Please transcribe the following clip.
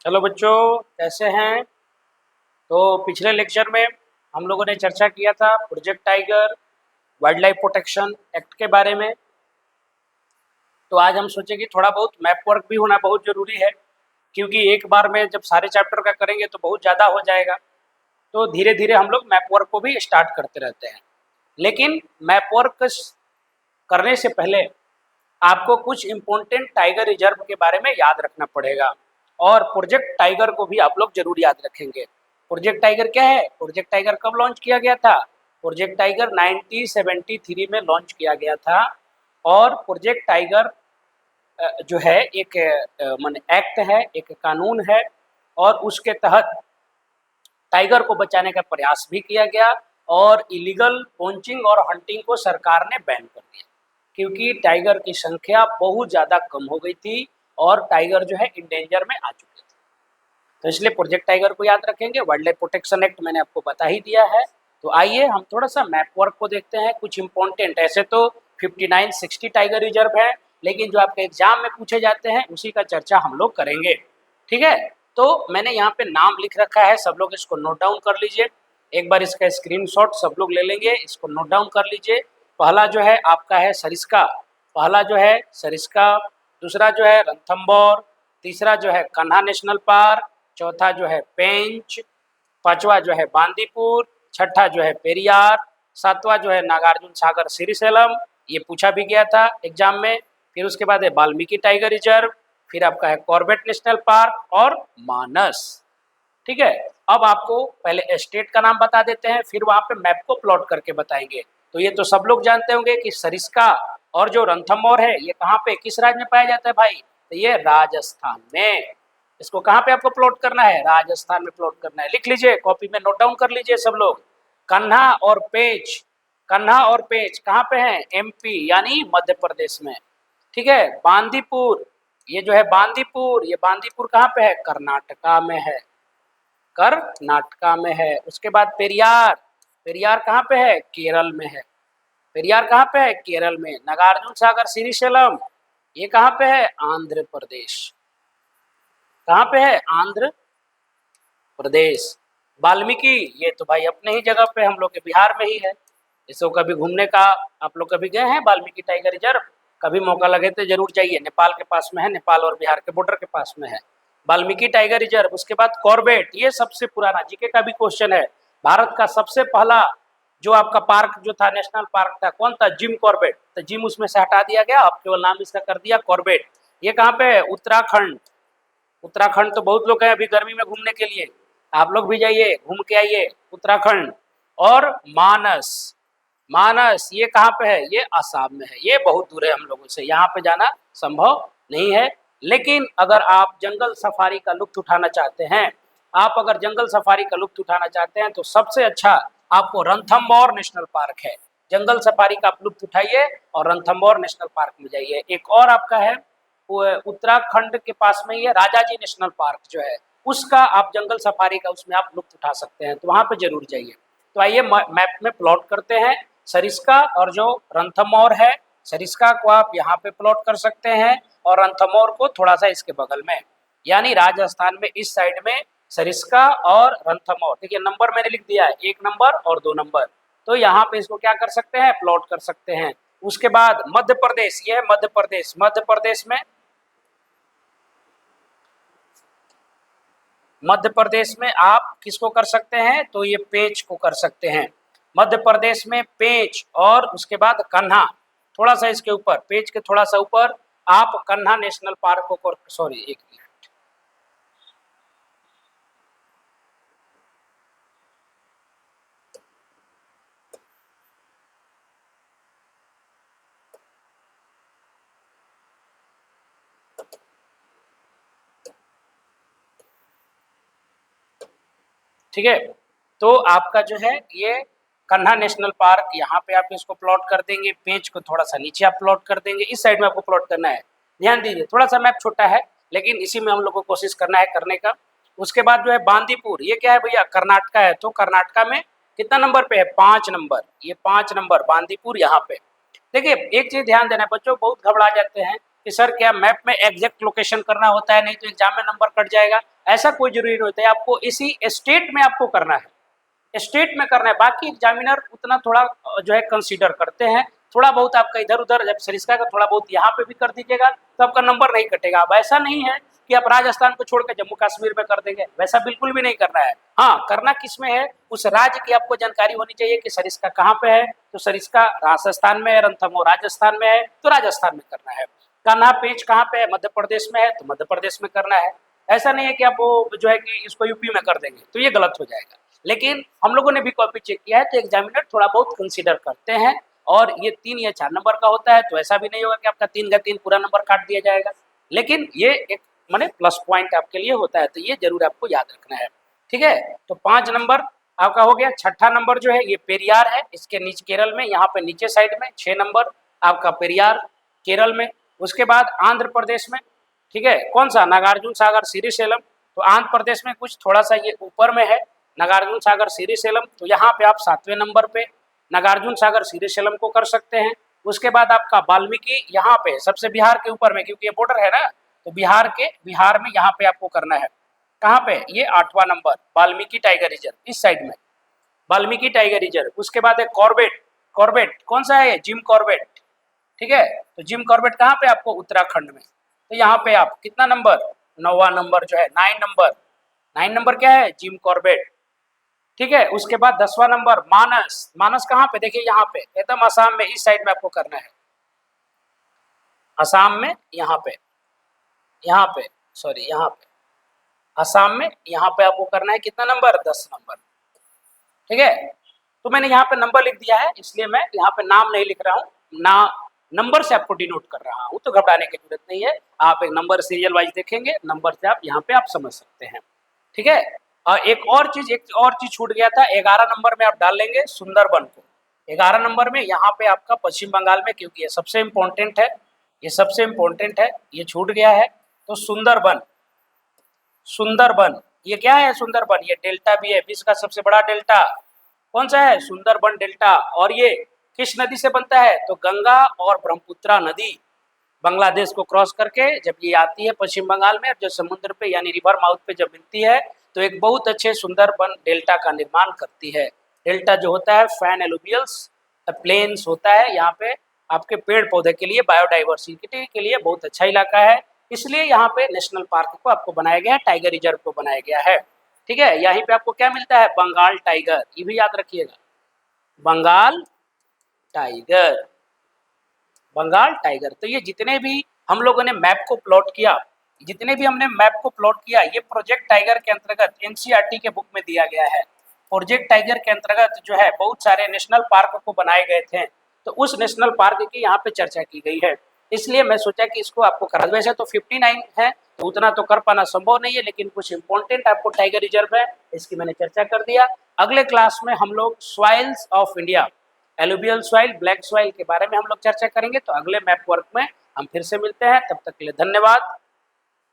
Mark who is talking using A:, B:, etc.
A: चलो बच्चों, कैसे हैं? तो पिछले लेक्चर में हम लोगों ने चर्चा किया था project tiger wild life protection act के बारे में। तो आज हम सोचे कि थोड़ा बहुत मैप वर्क भी होना बहुत ज़रूरी है, क्योंकि एक बार में जब सारे चैप्टर का करेंगे तो बहुत ज़्यादा हो जाएगा। तो धीरे धीरे हम लोग मैप वर्क को भी स्टार्ट करते रहते हैं। लेकिन मैप वर्क करने से पहले आपको कुछ इम्पोर्टेंट टाइगर रिजर्व के बारे में याद रखना पड़ेगा, और प्रोजेक्ट टाइगर को भी आप लोग जरूर याद रखेंगे। प्रोजेक्ट टाइगर क्या है? प्रोजेक्ट टाइगर कब लॉन्च किया गया था? प्रोजेक्ट टाइगर 1973 में लॉन्च किया गया था। और प्रोजेक्ट टाइगर जो है एक मान एक्ट है, एक कानून है, और उसके तहत टाइगर को बचाने का प्रयास भी किया गया, और इलीगल पोंचिंग और हंटिंग को सरकार ने बैन कर दिया, क्योंकि टाइगर की संख्या बहुत ज़्यादा कम हो गई थी और टाइगर जो है इंडेंजर में आ चुके थे। तो इसलिए प्रोजेक्ट टाइगर को याद रखेंगे। वाइल्ड लाइफ प्रोटेक्शन एक्ट मैंने आपको बता ही दिया है। तो आइए हम थोड़ा सा मैप वर्क को देखते हैं। कुछ इंपॉर्टेंट, ऐसे तो 59-60 टाइगर रिजर्व है, लेकिन जो आपके एग्जाम में पूछे जाते हैं उसी का चर्चा हम लोग करेंगे। ठीक है, तो मैंने यहाँ पे नाम लिख रखा है, सब लोग इसको नोट डाउन कर लीजिए। एक बार इसका स्क्रीनशॉट सब लोग ले लेंगे, इसको नोट डाउन कर लीजिए। पहला जो है आपका है सरिस्का, पहला जो है सरिस्का, दूसरा जो है रणथंभौर, तीसरा जो है कान्हा नेशनल पार्क, चौथा जो है पेंच, पांचवा जो है बांदीपुर, छठा जो है पेरियार, सातवां जो है नागार्जुन सागर श्रीशैलम, ये पूछा भी गया था एग्जाम में। फिर उसके बाद है वाल्मीकि टाइगर रिजर्व, फिर आपका है कॉर्बेट नेशनल पार्क और मानस। ठीक है, अब आपको पहले स्टेट का नाम बता देते हैं, फिर वहां पे मैप को प्लॉट करके बताएंगे। तो ये तो सब लोग जानते होंगे कि सरिस्का और जो रणथंभौर है ये कहाँ पे, किस राज्य में पाया जाता है भाई? तो ये राजस्थान में। इसको कहाँ पे आपको प्लॉट करना है? राजस्थान में प्लॉट करना है। लिख लीजिए, कॉपी में नोट डाउन कर लीजिए सब लोग। कान्हा और पेंच, कान्हा और पेंच कहाँ पे हैं? एमपी यानी मध्य प्रदेश में। ठीक है, बांदीपुर, ये जो है बांदीपुर, ये बांदीपुर कहाँ पे है? कर्नाटका में है, कर्नाटका में है। उसके बाद पेरियार, पेरियार कहाँ पे है? केरल में है। पेरियार कहाँ पे है? केरल में। नागार्जुन सागर श्रीशैलम, ये कहाँ पे है? आंध्र प्रदेश। कहाँ पे है? आंध्र प्रदेश। वाल्मीकि, ये तो भाई अपने ही जगह पे, हम लोग के बिहार में ही है। इसको कभी घूमने का आप लोग कभी गए हैं वाल्मीकि टाइगर रिजर्व? कभी मौका लगे तो जरूर जाइए, नेपाल के पास में है, नेपाल और बिहार के बॉर्डर के पास में है वाल्मीकि टाइगर रिजर्व। उसके बाद कॉर्बेट, ये सबसे पुराना, जीके का भी क्वेश्चन है। भारत का सबसे पहला जो आपका पार्क जो था, नेशनल पार्क था, कौन था? Jim Corbett. तो जिम उसमें से हटा दिया गया, अब केवल नाम इसका कर दिया कॉर्बेट। ये कहाँ पे है? उत्तराखंड। उत्तराखंड तो बहुत लोग हैं अभी गर्मी में घूमने के लिए, आप लोग भी जाइए, घूम के आइए उत्तराखंड। और मानस, मानस ये कहाँ पे है? ये आसाम में है। ये बहुत दूर है हम लोगों से, यहाँ पे जाना संभव नहीं है। लेकिन अगर आप जंगल सफारी का लुत्फ उठाना चाहते हैं, आप अगर जंगल सफारी का लुत्फ उठाना चाहते हैं तो सबसे अच्छा आपको रणथंभौर नेशनल पार्क है। जंगल सफारी का आप लुत्फ उठाइए और रणथंभौर नेशनल पार्क में जाइए। एक और आपका है वो उत्तराखंड के पास में ही है, राजाजी नेशनल पार्क जो है, उसका आप जंगल सफारी का उसमें आप लुत्फ उठा सकते हैं, तो वहाँ पे जरूर जाइए। तो आइए मैप में प्लॉट करते हैं सरिस्का और जो रणथंभौर है। सरिस्का को आप यहाँ पे प्लॉट कर सकते हैं और रणथंभौर को थोड़ा सा इसके बगल में, यानी राजस्थान में इस साइड में सरिस्का और रणथंभौर। देखिए नंबर मैंने लिख दिया है, 1 नंबर और 2 नंबर। तो यहाँ पे इसको क्या कर सकते हैं? प्लॉट कर सकते हैं। उसके बाद मध्य प्रदेश, ये है मध्य प्रदेश। मध्य प्रदेश में, मध्य प्रदेश में आप किसको कर सकते हैं? तो ये पेंच को कर सकते हैं। मध्य प्रदेश में पेंच और उसके बाद कान्हा, थोड़ा सा इसके ऊपर, पेंच के थोड़ा सा ऊपर आप कान्हा नेशनल पार्क को, सॉरी एक मिनट, ठीक है। तो आपका जो है ये कान्हा नेशनल पार्क, यहाँ पे आप इसको प्लॉट कर देंगे। पेंच को थोड़ा सा नीचे आप प्लॉट कर देंगे, इस साइड में आपको प्लॉट करना है। ध्यान दीजिए, थोड़ा सा मैप छोटा है लेकिन इसी में हम लोग को कोशिश करना है करने का। उसके बाद जो है बांदीपुर, ये क्या है भैया? कर्नाटका है। तो कर्नाटका में कितना नंबर पे है? 5 नंबर। ये 5 नंबर बांदीपुर यहाँ पे। देखिए एक चीज ध्यान देना बच्चों, बहुत घबरा जाते हैं कि सर क्या मैप में एग्जैक्ट लोकेशन करना होता है, नहीं तो एग्जाम में नंबर कट जाएगा, ऐसा कोई जरूरी नहीं होता है। आपको इसी स्टेट में आपको करना है, स्टेट में करना है। बाकी एग्जामिनर उतना थोड़ा जो है कंसीडर करते हैं, थोड़ा बहुत आपका इधर उधर, जब सरिस्का का थोड़ा बहुत यहाँ पे भी कर दीजिएगा तो आपका नंबर नहीं कटेगा। अब ऐसा नहीं है कि आप राजस्थान को छोड़कर जम्मू कश्मीर में कर देंगे, वैसा बिल्कुल भी नहीं करना है। हाँ, करना किस में है, उस राज्य की आपको जानकारी होनी चाहिए कि सरिस्का कहाँ पे है, तो सरिस्का राजस्थान में है, रणथंभौर राजस्थान में है तो राजस्थान में करना है। कान्हा पेंच कहाँ पे है, मध्य प्रदेश में है तो मध्य प्रदेश में करना है। ऐसा नहीं है कि आप वो जो है कि इसको यूपी में कर देंगे, तो ये गलत हो जाएगा। लेकिन हम लोगों ने भी कॉपी चेक किया है तो एग्जामिनर थोड़ा बहुत कंसीडर करते हैं, और ये 3 या 4 नंबर का होता है तो ऐसा भी नहीं होगा कि आपका 3 का 3 पूरा नंबर काट दिया जाएगा। लेकिन ये एक माने प्लस पॉइंट आपके लिए होता है, तो ये जरूर आपको याद रखना है। ठीक है, तो 5 नंबर आपका हो गया। छठा नंबर जो है ये पेरियार है, इसके नीचे केरल में, यहाँ पे नीचे साइड में 6 नंबर आपका पेरियार केरल में। उसके बाद आंध्र प्रदेश में, ठीक है, कौन सा, नागार्जुन सागर श्रीशैलम। तो आंध्र प्रदेश में कुछ थोड़ा सा ये ऊपर में है नागार्जुन सागर श्रीशैलम, तो यहाँ पे आप 7वें नंबर पे नागार्जुन सागर श्रीशैलम को कर सकते हैं। उसके बाद आपका वाल्मीकि यहाँ पे सबसे बिहार के ऊपर में, क्योंकि ये बॉर्डर है ना, तो बिहार में यहाँ पे आपको करना है। कहाँ पे, ये 8वां नंबर वाल्मीकि टाइगर रिजर्व, इस साइड में वाल्मीकि टाइगर रिजर्व। उसके बाद है कॉर्बेट, कॉर्बेट कौन सा है, जिम कॉर्बेट, ठीक है, तो जिम कॉर्बेट कहाँ पे आपको, उत्तराखंड में। तो यहाँ पे आप कितना नंबर, 9वां नंबर जो है, 9 नंबर क्या है, जिम कॉर्बेट। ठीक है, उसके बाद 10वां नंबर मानस, मानस कहाँ पे, देखिए यहाँ पे एकदम असम में, इस साइड में आपको करना है, असम में यहाँ पे सॉरी यहाँ पे असम में यहाँ पे आपको करना है कितना नंबर, 10 नंबर। ठीक है, तो मैंने यहाँ पे नंबर लिख दिया है, इसलिए मैं यहाँ पे नाम नहीं लिख रहा हूँ ना, नंबर से आपको डिनोट कर रहा हूँ, तो घबराने की जरूरत नहीं है। आप एक नंबर सीरियल वाइज देखेंगे, नंबर से आप यहाँ पे आप समझ सकते हैं। ठीक है, और एक और चीज छूट गया था, 11 नंबर में आप डाल लेंगे सुंदरबन को। 11 नंबर में यहाँ पे आपका पश्चिम बंगाल में, क्योंकि ये सबसे इम्पोर्टेंट है, ये छूट गया है। तो सुंदरबन, सुंदरबन ये क्या है, सुंदरबन ये डेल्टा भी है, विश्व का सबसे बड़ा डेल्टा कौन सा है, सुंदरबन डेल्टा। और ये किस नदी से बनता है, तो गंगा और ब्रह्मपुत्रा नदी बांग्लादेश को क्रॉस करके जब ये आती है पश्चिम बंगाल में, जो समुद्र पे यानी रिवर माउथ पे जब मिलती है, तो एक बहुत अच्छे सुंदरबन डेल्टा का निर्माण करती है। डेल्टा जो होता है फैन एलुवियल्स प्लेन्स होता है, यहाँ पे आपके पेड़ पौधे के लिए, बायोडाइवर्सिटी के लिए बहुत अच्छा इलाका है, इसलिए यहाँ पे नेशनल पार्क को आपको बनाया गया है, टाइगर रिजर्व को बनाया गया है। ठीक है, यहीं पे आपको क्या मिलता है, बंगाल टाइगर, ये भी याद रखिएगा, बंगाल टाइगर, बंगाल टाइगर। तो ये जितने भी हम लोगों ने मैप को प्लॉट किया, ये प्रोजेक्ट टाइगर के अंतर्गत एनसीईआरटी के बुक में दिया गया है। प्रोजेक्ट टाइगर के अंतर्गत जो है बहुत सारे नेशनल पार्क को बनाए गए थे, तो उस नेशनल पार्क की यहाँ पे चर्चा की गई है, इसलिए मैं सोचा कि इसको आपको करा। वैसे तो 59 है, तो उतना तो कर पाना संभव नहीं है, लेकिन कुछ इंपॉर्टेंट आपको टाइगर रिजर्व है, इसकी मैंने चर्चा कर दिया। अगले क्लास में हम लोग soils of India, alluvial soil, black soil के बारे में हम लोग चर्चा करेंगे। तो अगले मैप वर्क में हम फिर से मिलते हैं, तब तक के लिए धन्यवाद।